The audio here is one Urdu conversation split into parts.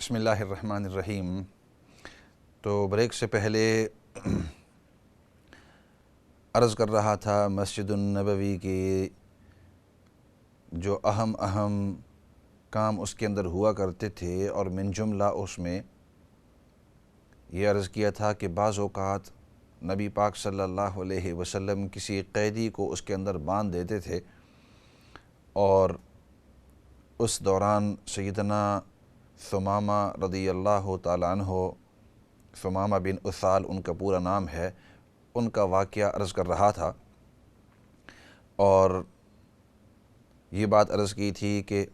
بسم اللہ الرحمن الرحیم۔ تو بریک سے پہلے عرض کر رہا تھا مسجد النبوی کی جو اہم کام اس کے اندر ہوا کرتے تھے، اور من جملہ اس میں یہ عرض کیا تھا کہ بعض اوقات نبی پاک صلی اللہ علیہ وسلم کسی قیدی کو اس کے اندر باندھ دیتے تھے، اور اس دوران سیدنا ثمامہ رضی اللہ تعالیٰ عنہ، ثمامہ بن اثال ان کا پورا نام ہے، ان کا واقعہ عرض کر رہا تھا، اور یہ بات عرض کی تھی کہ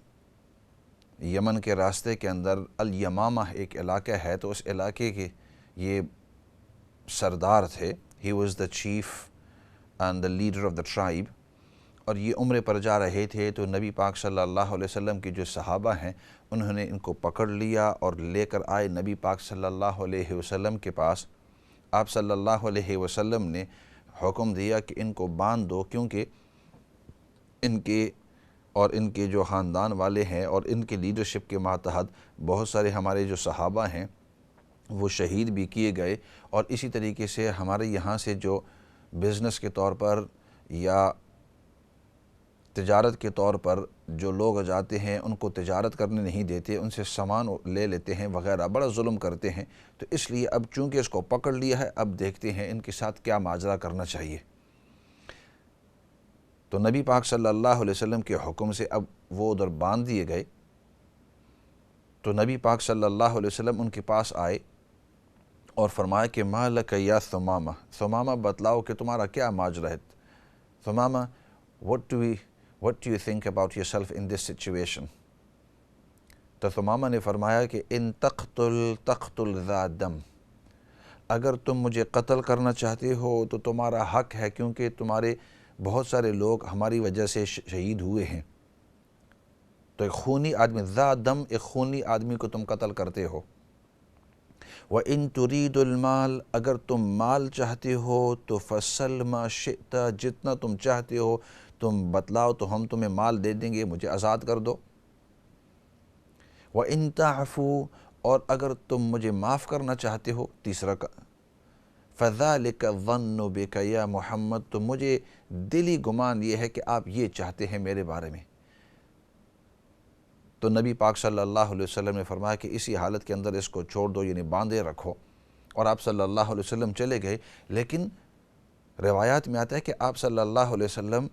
یمن کے راستے کے اندر الیمامہ ایک علاقہ ہے، تو اس علاقے کے یہ سردار تھے، he was the chief and the leader of the tribe, اور یہ عمرے پر جا رہے تھے۔ تو نبی پاک صلی اللہ علیہ وسلم کی جو صحابہ ہیں انہوں نے ان کو پکڑ لیا اور لے کر آئے نبی پاک صلی اللہ علیہ وسلم کے پاس۔ آپ صلی اللہ علیہ وسلم نے حکم دیا کہ ان کو باندھ دو، کیونکہ ان کے جو خاندان والے ہیں اور ان کی لیڈرشپ کے ماتحت بہت سارے ہمارے جو صحابہ ہیں وہ شہید بھی کیے گئے، اور اسی طریقے سے ہمارے یہاں سے جو بزنس کے طور پر یا تجارت کے طور پر جو لوگ جاتے ہیں ان کو تجارت کرنے نہیں دیتے، ان سے سامان لے لیتے ہیں وغیرہ، بڑا ظلم کرتے ہیں۔ تو اس لیے اب چونکہ اس کو پکڑ لیا ہے، اب دیکھتے ہیں ان کے ساتھ کیا ماجرا کرنا چاہیے۔ تو نبی پاک صلی اللہ علیہ وسلم کے حکم سے اب وہ ادھر باندھ دیے گئے۔ تو نبی پاک صلی اللہ علیہ وسلم ان کے پاس آئے اور فرمایا کہ ما لک یا ثمامہ، ثمامہ بتلاؤ کہ تمہارا کیا ماجرا ہے۔ ثمامہ what do you think about yourself in this situation؟ تو ثمامہ نے فرمایا کہ ان تقتل ذا دم، اگر تم مجھے قتل کرنا چاہتے ہو تو تمہارا حق ہے، کیونکہ تمہارے بہت سارے لوگ ہماری وجہ سے شہید ہوئے ہیں۔ تو ایک خونی آدمی، ذا دم، ایک خونی آدمی کو تم قتل کرتے ہو۔ وَإِن تُرِيدُ الْمَالَ، اگر تم مال چاہتے ہو تو فَسَلْ مَا شِئْتَ، جتنا تم چاہتے ہو تم بتلاؤ تو ہم تمہیں مال دے دیں گے، مجھے آزاد کر دو۔ وَإِن تَعْفُوا، اور اگر تم مجھے معاف کرنا چاہتے ہو، تیسرا فَذَلِكَ الظَّنُّ بِكَ یا محمد، تو مجھے دلی گمان یہ ہے کہ آپ یہ چاہتے ہیں میرے بارے میں۔ تو نبی پاک صلی اللہ علیہ وسلم نے فرمایا کہ اسی حالت کے اندر اس کو چھوڑ دو، یعنی باندھے رکھو، اور آپ صلی اللہ علیہ وسلم چلے گئے۔ لیکن روایات میں آتا ہے کہ آپ صلی اللہ علیہ وسلم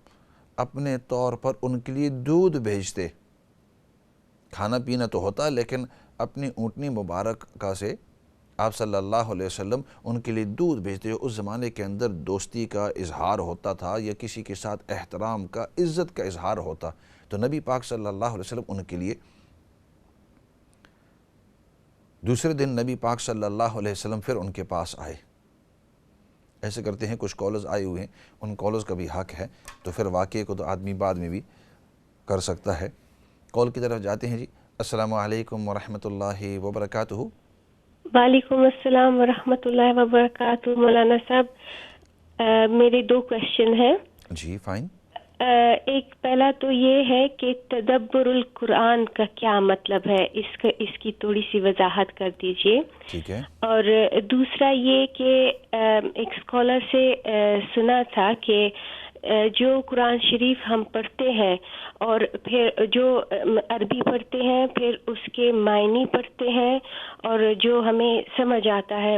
اپنے طور پر ان کے لیے دودھ بھیجتے، کھانا پینا تو ہوتا لیکن اپنی اونٹنی مبارک کا سے آپ صلی اللہ علیہ وسلم ان کے لیے دودھ بھیجتے۔ اس زمانے کے اندر دوستی کا اظہار ہوتا تھا، یا کسی کے ساتھ احترام کا، عزت کا اظہار ہوتا، تو نبی پاک صلی اللہ علیہ وسلم ان کے لیے۔ دوسرے دن نبی پاک صلی اللہ علیہ وسلم پھر ان کے پاس آئے۔ ایسے کرتے ہیں، کچھ کالز آئے ہوئے ہیں، ان کالز کا بھی حق ہے، تو پھر واقعے کو تو آدمی بعد میں بھی کر سکتا ہے۔ کال کی طرف جاتے ہیں جی۔ السلام علیکم ورحمۃ اللہ وبرکاتہ۔ وعلیکم السلام ورحمۃ اللہ وبرکاتہ۔ مولانا صاحب، میرے دو کوشچن ہیں۔ جی فائن۔ ایک پہلا تو یہ ہے کہ تدبر القرآن کا کیا مطلب ہے، اس کی تھوڑی سی وضاحت کر دیجئے۔ ٹھیک ہے۔ اور دوسرا یہ کہ ایک اسکالر سے سنا تھا کہ جو قرآن شریف ہم پڑھتے ہیں اور پھر جو عربی پڑھتے ہیں، پھر اس کے معنی پڑھتے ہیں، اور جو ہمیں سمجھ آتا ہے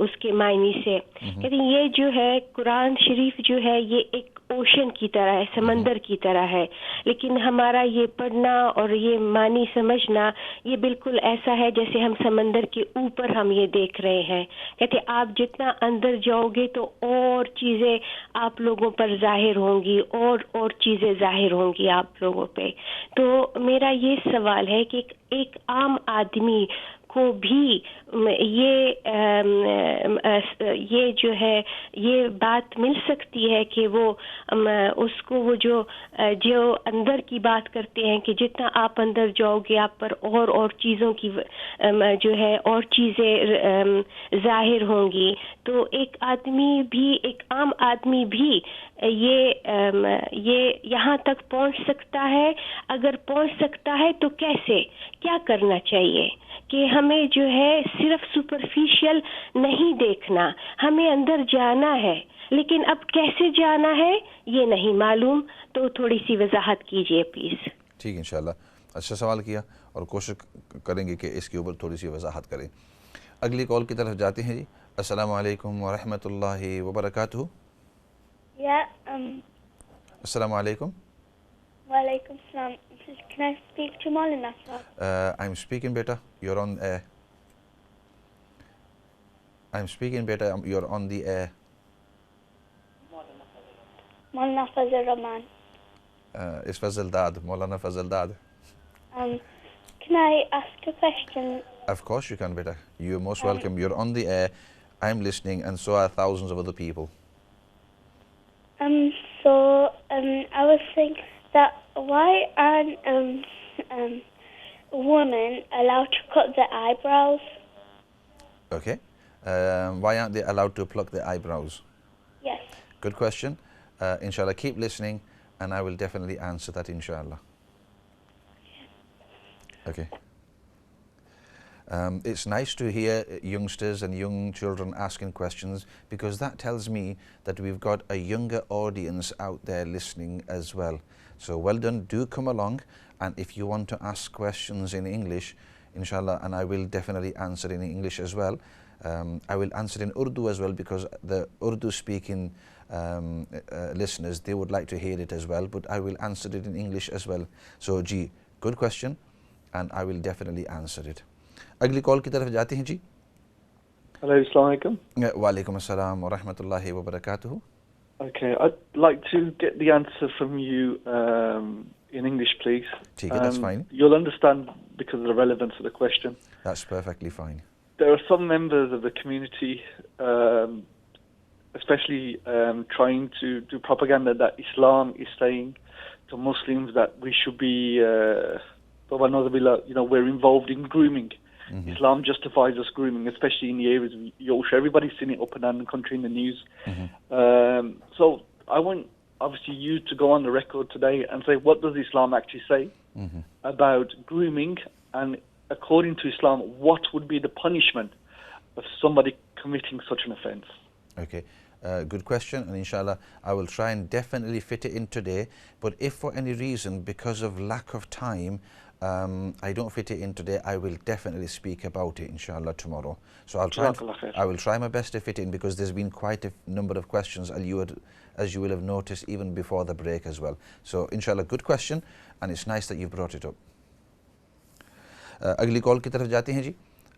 اس کے معنی سے، کہتے ہیں یہ جو ہے قرآن شریف جو ہے یہ ایک اوشن کی طرح ہے، سمندر کی طرح ہے، لیکن ہمارا یہ پڑھنا اور یہ معنی سمجھنا یہ بالکل ایسا ہے جیسے ہم سمندر کے اوپر ہم یہ دیکھ رہے ہیں۔ کہتے آپ جتنا اندر جاؤ گے تو اور چیزیں آپ لوگوں پر ظاہر ہوں گی، اور چیزیں ظاہر ہوں گی آپ لوگوں پہ۔ تو میرا یہ سوال ہے کہ ایک عام آدمی کو بھی یہ جو ہے یہ بات مل سکتی ہے کہ وہ اس کو وہ جو اندر کی بات کرتے ہیں کہ جتنا آپ اندر جاؤ گے آپ پر اور چیزوں کی جو ہے اور چیزیں ظاہر ہوں گی، تو ایک عام آدمی بھی یہ یہاں تک پہنچ سکتا ہے؟ اگر پہنچ سکتا ہے تو کیسے، کیا کرنا چاہیے؟ کہ ہمیں جو ہے صرف سپرفیشل نہیں دیکھنا, ہمیں اندر جانا ہے, لیکن اب کیسے جانا ہے یہ نہیں معلوم, تو تھوڑی سی وضاحت کیجیے پلیز. ٹھیک انشاءاللہ, اچھا سوال کیا اور کوشش کریں گے کہ اس کے اوپر تھوڑی سی وضاحت کریں. اگلی کال کی طرف جاتے ہیں جی. السلام علیکم ورحمۃ اللہ وبرکاتہ. السلام علیکم. وعلیکم السلام. Can I speak to Maulana sir? I'm speaking beta, you're on air. I'm speaking beta, you're on the air. Maulana Fazl Rahman. It's Fazl Dad, Maulana Fazl Dad. Can I ask a question? Of course you can beta, you're most welcome. You're on the air, I'm listening, and so are thousands of other people. I was thinking that why aren't women allowed to cut their eyebrows? Okay. Why aren't they allowed to pluck their eyebrows? Yes. Good question. Inshallah, keep listening and I will definitely answer that, inshallah. Okay. It's nice to hear youngsters and young children asking questions, because that tells me that we've got a younger audience out there listening as well. So well done, do come along, and if you want to ask questions in English, inshallah, and I will definitely answer in English as well. I will answer in Urdu as well, because the Urdu speaking listeners, they would like to hear it as well, but I will answer it in English as well. So ji, good question, and I will definitely answer it. اگلی کال کی طرف جاتے ہیں جی. Hello, Assalamu alaikum. وعلیکم السلام ورحمۃ اللہ وبرکاتہ. Okay, I'd like to get the answer from you in English, please. ٹھیک ہے, that's fine. You'll understand because of the relevance of the question. That's perfectly fine. There are some members of the community, especially trying to do propaganda that Islam is saying to Muslims that we should be, we're involved in grooming. Mm-hmm. Islam justifies us grooming, especially in the areas of Yorkshire. Everybody's seen it up and down the country in the news. Mm-hmm. So I want, obviously, you to go on the record today and say, what does Islam actually say mm-hmm. about grooming? And according to Islam, what would be the punishment of somebody committing such an offence? Okay. Good question, and inshallah I will try and definitely fit it in today, but if for any reason, because of lack of time, I don't fit it in today, I will definitely speak about it inshallah tomorrow. So I will try my best to fit it in, because there's been quite a number of questions, as you will have noticed even before the break as well. So inshallah, good question, and it's nice that you brought it up. اگلی کال کی طرف جاتے ہیں جی.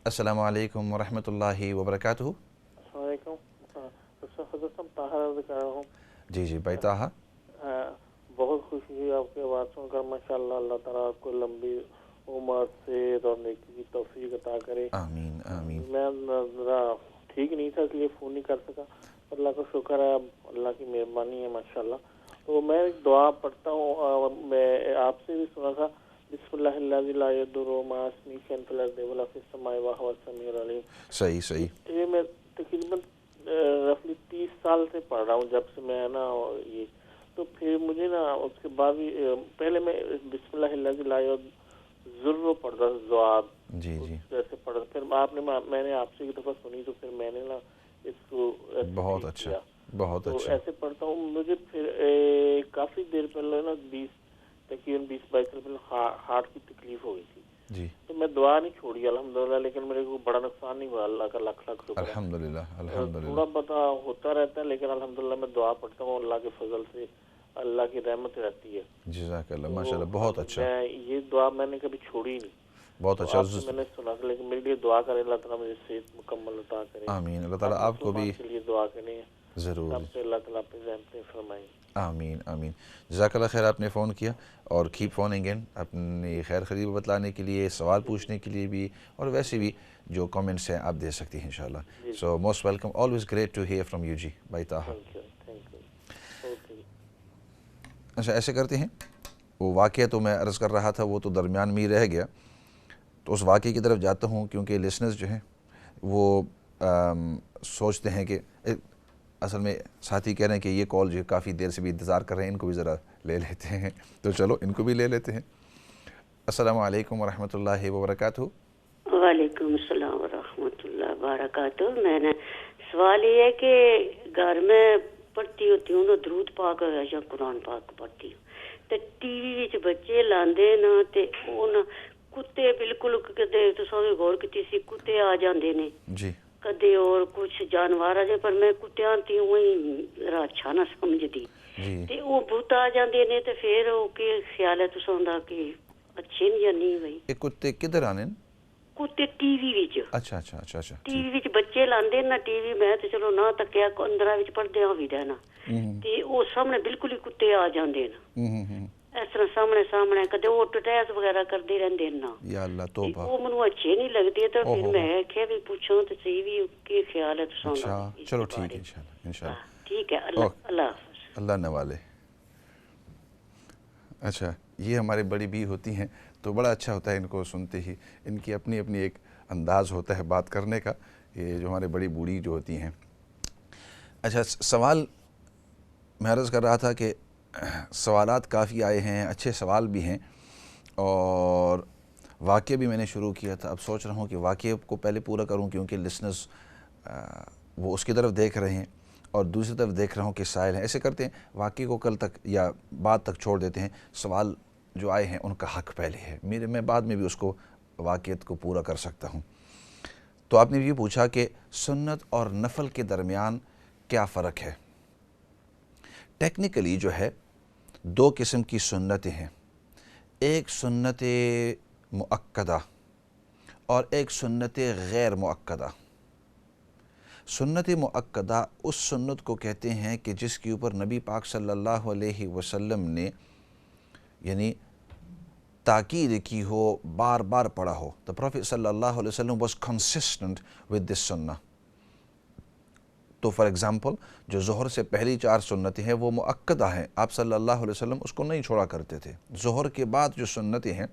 السلام علیکم ورحمۃ اللہ وبرکاتہ. السلام علیکم. حضرت صاحب طاہر عرض کر رہا ہوں. جی جی بھائی طاہر. بہت خوشی ہوئی آپ کی آواز سن کر. ماشاءاللہ, اللہ تعالیٰ آپ کو لمبی عمر سے اور نیکی کی توفیق عطا کرے. آمین آمین. میں ذرا ٹھیک نہیں تھا, اس لیے فون نہیں کر سکا. اللہ کا شکر ہے, اللہ کی مہربانی ہے ماشاءاللہ. تو میں ایک دعا پڑھتا ہوں, میں آپ سے بھی سنا تھا. بسم اللہ الذی لا یضر مع اسمہ شیء فی الارض ولا فی السماء وهو السمیع العلیم. صحیح صحیح. یہ میں تقریباً رفلی 30 سال سے پڑھ رہا ہوں, جب سے میں نا یہ, تو پھر مجھے نا اس کے بعد بھی پہلے میں بسم اللہ الذی لا یضر پڑھتا تھا, ذواب جی جی ایسے پڑھا. پھر آپ نے, میں نے آپ سے ایک دفعہ سنی, تو پھر میں نے نا اس کو بہت اچھا بہت اچھا ایسے پڑھتا ہوں. مجھے پھر کافی دیر پہلے نا تقریباً 20-22 سال پہلے ہارٹ کی تکلیف ہو گئی تھی جی. تو میں دعا نہیں چھوڑی الحمدللہ, لیکن میرے کو بڑا نقصان نہیں ہوا, اللہ کا لاکھ لاکھ شکر. الحمدللہ الحمدللہ. تھوڑا بتا ہوتا رہتا ہے, لیکن الحمدللہ میں دعا پڑھتا ہوں, اللہ کے فضل سے اللہ کی رحمت رہتی ہے. جزاک اللہ, ماشاءاللہ بہت اچھا. میں یہ دعا میں نے کبھی چھوڑی نہیں. بہت اچھا. میں نے سنا تھا, لیکن میرے لیے دعا کرے, اللہ تعالیٰ مجھے صحت مکمل عطا کرے. آمین. اللہ تعالیٰ آپ کو بھی کے لیے دعا کریں ضرور. سب سے اللہ تعالیٰ اپنی رحمتیں فرمائیں. آمین آمین. جزاک اللہ خیر, آپ نے فون کیا, اور کیپ فوننگ ان, اپنی خیر خرید بتلانے کے لیے, سوال پوچھنے کے لیے بھی, اور ویسے بھی جو کامنٹس ہیں آپ دے سکتی ہیں انشاءاللہ. So most welcome, always great to hear from you جی بھائی طاہر. اچھا ایسے کرتے ہیں, وہ واقعہ تو میں عرض کر رہا تھا وہ تو درمیان میں ہی رہ گیا, تو اس واقعے کی طرف جاتا ہوں, کیونکہ لسنرز جو ہیں وہ سوچتے ہیں کہ اصل میں ساتھی کہہ رہے ہیں کہ یہ کال جو ہے کافی دیر سے بھی انتظار کر رہے ہیں, ان کو بھی ذرا لے لیتے ہیں, تو چلو ان کو بھی لے لیتے ہیں. السلام علیکم ورحمۃ اللہ وبرکاتہ. وعلیکم السلام ورحمۃ اللہ وبرکاتہ. میں نے سوال یہ ہے کہ گھر میں پڑھتی ہوتی ہوں درود پاک یا قرآن پاک پڑھتی ہوں تے ٹی وی وچ بچے لاندے نا تے اون کتے بالکل کدے تساں غور کیتی سی کتے آ جاندے نے جی کدے اور کچھ جانور آ جائے پر میں کتیاں تی وہی اچھا نہ سمجھدی تے وہ بہت آ جاندے نے تے پھر او کے خیال ہے تساں دا کہ اچھے یا نہیں بھائی. یہ کتے کدھر آنے؟ کتے ٹی وی وچ. اچھا اچھا اچھا اچھا ٹی وی وچ بچے لاندے نا ٹی وی میں تے چلو نہ تکیا اندر وچ پڑھدے ہوئی رہنا تے او سامنے بالکل ہی کتے آ جاندے نا اس طرح سامنے کدے وہ ٹٹیس وغیرہ کردے رہندے نا. یا اللہ توبہ. وہ منو اچھے نہیں لگدے تو پھر میں کہ بھی پوچھوں تے صحیح بھی کی خیال ہے تساں دا. اچھا چلو ٹھیک ہے انشاءاللہ. ٹھیک ہے اللہ حافظ. اللہ نوالے. اچھا یہ ہمارے بڑی بھی ہوتی ہیں تو بڑا اچھا ہوتا ہے ان کو سنتے ہی. ان کی اپنی اپنی ایک انداز ہوتا ہے بات کرنے کا. یہ جو ہمارے بڑی بوڑھی جو ہوتی ہیں. اچھا سوال میں عرض کر رہا تھا کہ سوالات کافی آئے ہیں, اچھے سوال بھی ہیں اور واقعہ بھی میں نے شروع کیا تھا. اب سوچ رہا ہوں کہ واقعہ کو پہلے پورا کروں کیونکہ لسنرز وہ اس کی طرف دیکھ رہے ہیں اور دوسری طرف دیکھ رہا ہوں کہ سائل ہیں. ایسے کرتے ہیں واقعہ کو کل تک یا بعد تک چھوڑ دیتے ہیں. سوال جو آئے ہیں ان کا حق پہلے ہے میں بعد میں بھی اس کو واقعیت کو پورا کر سکتا ہوں. تو آپ نے یہ پوچھا کہ سنت اور نفل کے درمیان کیا فرق ہے. ٹیکنیکلی جو ہے دو قسم کی سنتیں ہیں, ایک سنت مؤکدہ اور ایک سنت غیر مؤکدہ. سنت مؤکدہ اس سنت کو کہتے ہیں کہ جس کے اوپر نبی پاک صلی اللہ علیہ وسلم نے یعنی تاکید کی ہو, بار بار پڑھا ہو. The Prophet صلی اللہ علیہ وسلم was consistent with this sunnah. تو فار ایگزامپل جو ظہر سے پہلی 4 سنتیں ہیں وہ مؤکدہ ہیں, آپ صلی اللہ علیہ وسلم اس کو نہیں چھوڑا کرتے تھے. ظہر کے بعد جو سنتیں ہیں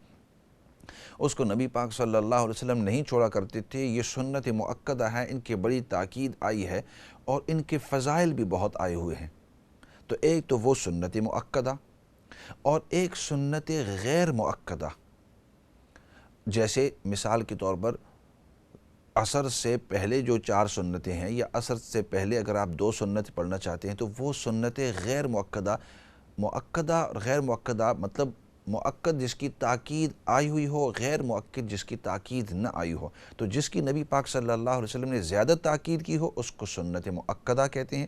اس کو نبی پاک صلی اللہ علیہ وسلم نہیں چھوڑا کرتے تھے. یہ سنت مؤکدہ ہیں, ان کے بڑی تاکید آئی ہے اور ان کے فضائل بھی بہت آئے ہوئے ہیں. تو ایک تو وہ سنت مؤکدہ اور ایک سنت غیر مؤکدہ. جیسے مثال کے طور پر عصر سے پہلے جو 4 سنتیں ہیں یا عصر سے پہلے اگر آپ 2 سنت پڑھنا چاہتے ہیں تو وہ سنت غیر مؤکدہ. مؤکدہ اور غیر مؤکدہ مطلب مؤکد جس کی تاکید آئی ہوئی ہو, غیر مؤکد جس کی تاکید نہ آئی ہو. تو جس کی نبی پاک صلی اللہ علیہ وسلم نے زیادہ تاکید کی ہو اس کو سنت مؤکدہ کہتے ہیں,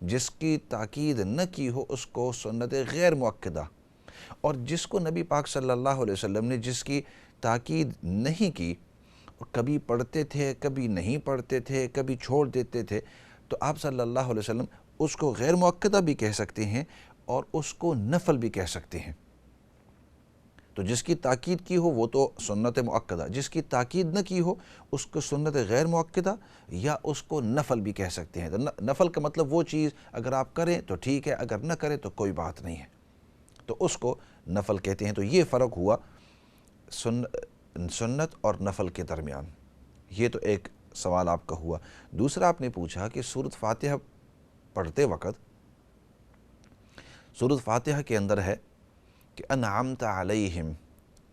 جس کی تاکید نہ کی ہو اس کو سنت غیر مؤکدہ. اور جس کو نبی پاک صلی اللہ علیہ وسلم نے جس کی تاکید نہیں کی, کبھی پڑھتے تھے کبھی نہیں پڑھتے تھے کبھی چھوڑ دیتے تھے, تو آپ صلی اللہ علیہ وسلم اس کو غیر مؤکدہ بھی کہہ سکتے ہیں اور اس کو نفل بھی کہہ سکتے ہیں. تو جس کی تاکید کی ہو وہ تو سنت مؤکدہ, جس کی تاکید نہ کی ہو اس کو سنت غیر مؤکدہ یا اس کو نفل بھی کہہ سکتے ہیں. تو نفل کا مطلب وہ چیز اگر آپ کریں تو ٹھیک ہے, اگر نہ کریں تو کوئی بات نہیں ہے, تو اس کو نفل کہتے ہیں. تو یہ فرق ہوا سنت اور نفل کے درمیان. یہ تو ایک سوال آپ کا ہوا. دوسرا آپ نے پوچھا کہ سورۃ فاتحہ پڑھتے وقت, سورۃ فاتحہ کے اندر ہے کہ انعمت علیہم,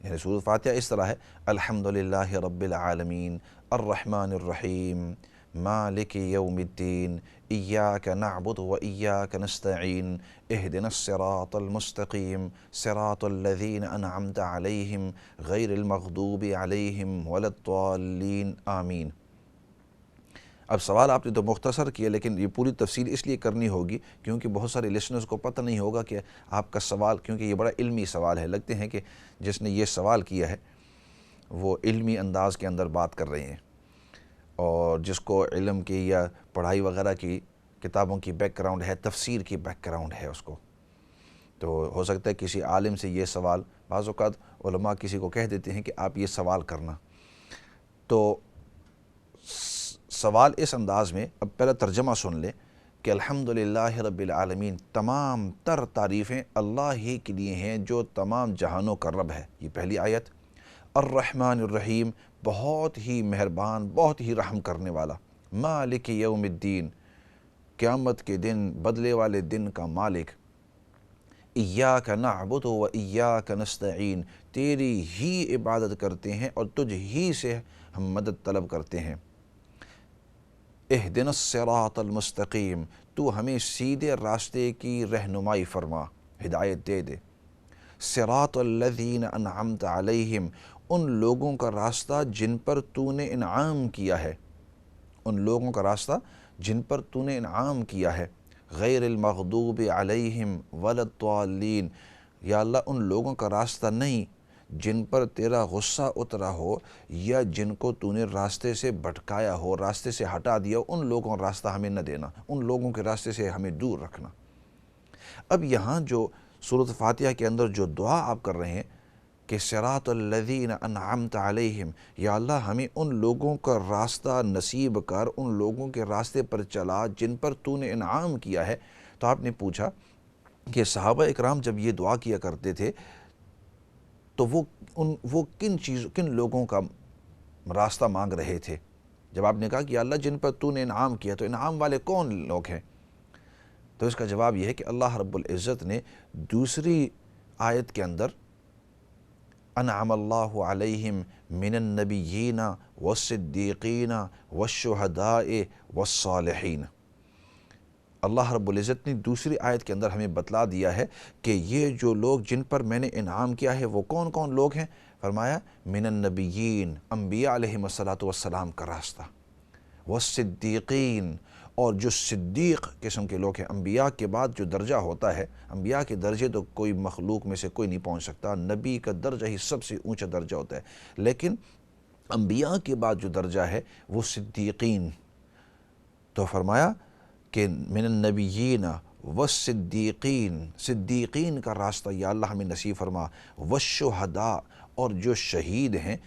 یعنی سورۃ فاتحہ اس طرح ہے الحمدللہ رب العالمین الرحمن الرحیم مالک یوم الدین ایاک نعبد و ایاک نستعین اہدنا الصراط المستقیم صراط الذین انعمت علیہم غیر المغضوب علیہم ولا الضالین آمین. اب سوال آپ نے تو مختصر کیا لیکن یہ پوری تفصیل اس لیے کرنی ہوگی کیونکہ بہت سارے لسنرز کو پتہ نہیں ہوگا کہ آپ کا سوال, کیونکہ یہ بڑا علمی سوال ہے. لگتے ہیں کہ جس نے یہ سوال کیا ہے وہ علمی انداز کے اندر بات کر رہے ہیں اور جس کو علم کی یا پڑھائی وغیرہ کی کتابوں کی بیک گراؤنڈ ہے, تفسیر کی بیک گراؤنڈ ہے اس کو, تو ہو سکتا ہے کسی عالم سے یہ سوال, بعض اوقات علماء کسی کو کہہ دیتے ہیں کہ آپ یہ سوال کرنا. تو سوال اس انداز میں, اب پہلا ترجمہ سن لیں کہ الحمدللہ رب العالمین, تمام تر تعریفیں اللہ ہی کے لیے ہیں جو تمام جہانوں کا رب ہے. یہ پہلی آیت. الرحمن الرحیم, بہت ہی مہربان بہت ہی رحم کرنے والا. مالک یوم الدین, قیامت کے دن بدلے والے دن کا مالک. ایاک نعبد و ایاک نستعین, تیری ہی عبادت کرتے ہیں اور تجھ ہی سے ہم مدد طلب کرتے ہیں۔ اہدنا الصراط المستقیم، تو ہمیں سیدھے راستے کی رہنمائی فرما، ہدایت دے دے۔ صراط الذین انعمت علیہم، ان لوگوں کا راستہ جن پر تو نے انعام کیا ہے، ان لوگوں کا راستہ جن پر تو نے انعام کیا ہے۔ غیر المغضوب علیہم ولا الضالین، یا اللہ ان لوگوں کا راستہ نہیں جن پر تیرا غصہ اترا ہو یا جن کو تو نے راستے سے بھٹکایا ہو، راستے سے ہٹا دیا، ان لوگوں کا راستہ ہمیں نہ دینا، ان لوگوں کے راستے سے ہمیں دور رکھنا۔ اب یہاں جو سورۃ فاتحہ کے اندر جو دعا آپ کر رہے ہیں کہ صراط الذین انعمت علیہم، یا اللہ ہمیں ان لوگوں کا راستہ نصیب کر، ان لوگوں کے راستے پر چلا جن پر تو نے انعام کیا ہے، تو آپ نے پوچھا کہ صحابہ اکرام جب یہ دعا کیا کرتے تھے تو وہ کن لوگوں کا راستہ مانگ رہے تھے؟ جب آپ نے کہا کہ یا اللہ جن پر تو نے انعام کیا، تو انعام والے کون لوگ ہیں؟ تو اس کا جواب یہ ہے کہ اللہ رب العزت نے دوسری آیت کے اندر انعم اللہ علیہم من النبیین والصدیقین والشہداء والصالحین، اللہ رب العزت نے دوسری آیت کے اندر ہمیں بتلا دیا ہے کہ یہ جو لوگ جن پر میں نے انعام کیا ہے وہ کون کون لوگ ہیں۔ فرمایا من النبیین، انبیاء علیہم السلام کا راستہ، والصدیقین، اور جو صدیق قسم کے لوگ ہیں۔ انبیاء کے بعد جو درجہ ہوتا ہے، انبیاء کے درجے تو کوئی مخلوق میں سے کوئی نہیں پہنچ سکتا، نبی کا درجہ ہی سب سے اونچا درجہ ہوتا ہے، لیکن انبیاء کے بعد جو درجہ ہے وہ صدیقین۔ تو فرمایا کہ من النبیین والصدیقین، صدیقین کا راستہ یا اللہ ہمیں نصیب فرما، والشہداء، اور جو شہید ہیں،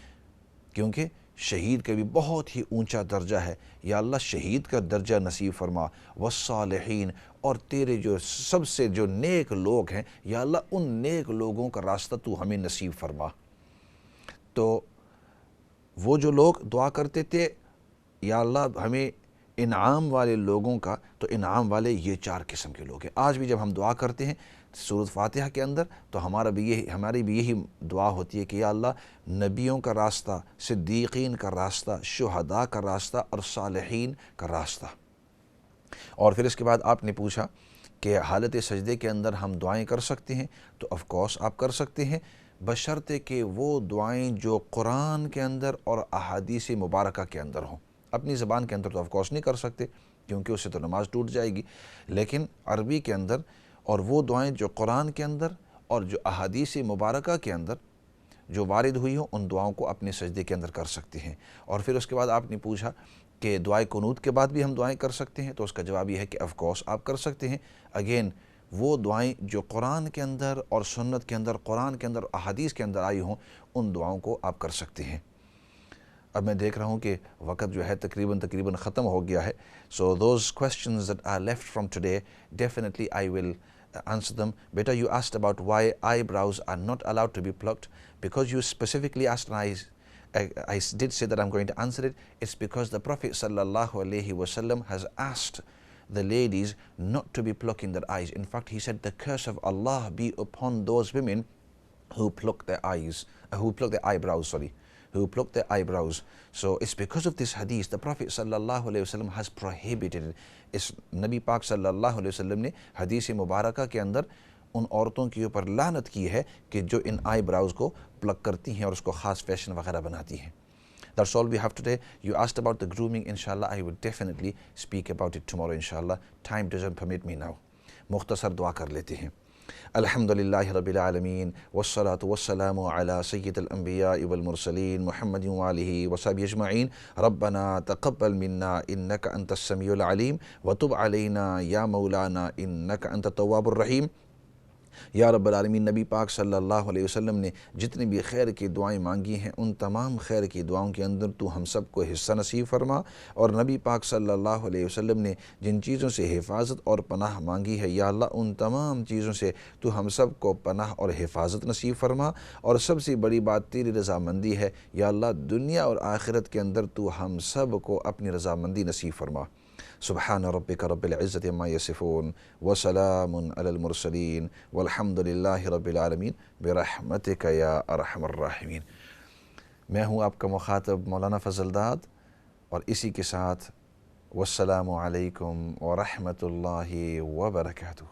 کیونکہ شہید کا بھی بہت ہی اونچا درجہ ہے، یا اللہ شہید کا درجہ نصیب فرما، والصالحین، اور تیرے جو سب سے جو نیک لوگ ہیں، یا اللہ ان نیک لوگوں کا راستہ تو ہمیں نصیب فرما۔ تو وہ جو لوگ دعا کرتے تھے یا اللہ ہمیں انعام والے لوگوں کا، تو انعام والے یہ چار قسم کے لوگ ہیں۔ آج بھی جب ہم دعا کرتے ہیں سورۃ فاتحہ کے اندر تو ہماری بھی یہی دعا ہوتی ہے کہ یا اللہ نبیوں کا راستہ، صدیقین کا راستہ، شہداء کا راستہ اور صالحین کا راستہ۔ اور پھر اس کے بعد آپ نے پوچھا کہ حالت سجدے کے اندر ہم دعائیں کر سکتے ہیں، تو آف کورس آپ کر سکتے ہیں، بشرطے کہ وہ دعائیں جو قرآن کے اندر اور احادیث مبارکہ کے اندر ہوں۔ اپنی زبان کے اندر تو آف کورس نہیں کر سکتے کیونکہ اس سے تو نماز ٹوٹ جائے گی، لیکن عربی کے اندر اور وہ دعائیں جو قرآن کے اندر اور جو احادیث مبارکہ کے اندر جو وارد ہوئی ہوں، ان دعاؤں کو اپنے سجدے کے اندر کر سکتے ہیں۔ اور پھر اس کے بعد آپ نے پوچھا کہ دعائے قنوت کے بعد بھی ہم دعائیں کر سکتے ہیں، تو اس کا جواب یہ ہے کہ آف کورس آپ کر سکتے ہیں۔ اگین وہ دعائیں جو قرآن کے اندر اور سنت کے اندر، قرآن کے اندر احادیث کے اندر آئی ہوں، ان دعاؤں کو آپ کر سکتے ہیں۔ اب میں دیکھ رہا ہوں کہ وقت جو ہے تقریباً ختم ہو گیا ہے، so those questions that are left from today, definitely I will answer them. Beta, you asked about why eyebrows are not allowed to be plucked. Because you specifically asked, and I did say that I'm going to answer it. It's because the Prophet sallallahu alaihi wasallam has asked the ladies not to be plucking their eyes. In fact, he said, the curse of Allah be upon those women who pluck their eyebrows. So it's because of this hadith the Prophet sallallahu alaihi wasallam has prohibited it. اس نبی پاک صلی اللہ علیہ وسلم نے حدیث مبارکہ کے اندر ان عورتوں کے اوپر لعنت کی ہے کہ جو ان آئی براؤز کو پلک کرتی ہیں اور اس کو خاص فیشن وغیرہ بناتی ہیں۔ That's all we have today. You asked about the grooming. Inshallah, I will definitely speak about it tomorrow, inshallah. Time doesn't permit me now. مختصر دعا کر لیتے ہیں۔ الحمد للہ رب العالمین والصلاة والسلام علی سید الانبیاء والمرسلین محمد وآلہ وصحبہ اجمعین۔ ربنا تقبل منا انک انت السمیع العلیم وتب علینا یا مولانا انک انت التواب الرحیم۔ یا رب العالمین، نبی پاک صلی اللہ علیہ وسلم نے جتنی بھی خیر کی دعائیں مانگی ہیں، ان تمام خیر کی دعاؤں کے اندر تو ہم سب کو حصہ نصیب فرما، اور نبی پاک صلی اللہ علیہ وسلم نے جن چیزوں سے حفاظت اور پناہ مانگی ہے، یا اللہ ان تمام چیزوں سے تو ہم سب کو پناہ اور حفاظت نصیب فرما، اور سب سے بڑی بات تیری رضامندی ہے، یا اللہ دنیا اور آخرت کے اندر تو ہم سب کو اپنی رضامندی نصیب فرما۔ سبحان ربک رب العزت عما یصفون وسلام علی المرسلین والحمد للہ رب العالمین برحمتک یا ارحم الراحمین۔ میں ہوں آپ کا مخاطب مولانا فضل داد، اور اسی کے ساتھ والسلام علیکم ورحمۃ اللہ وبرکاتہ۔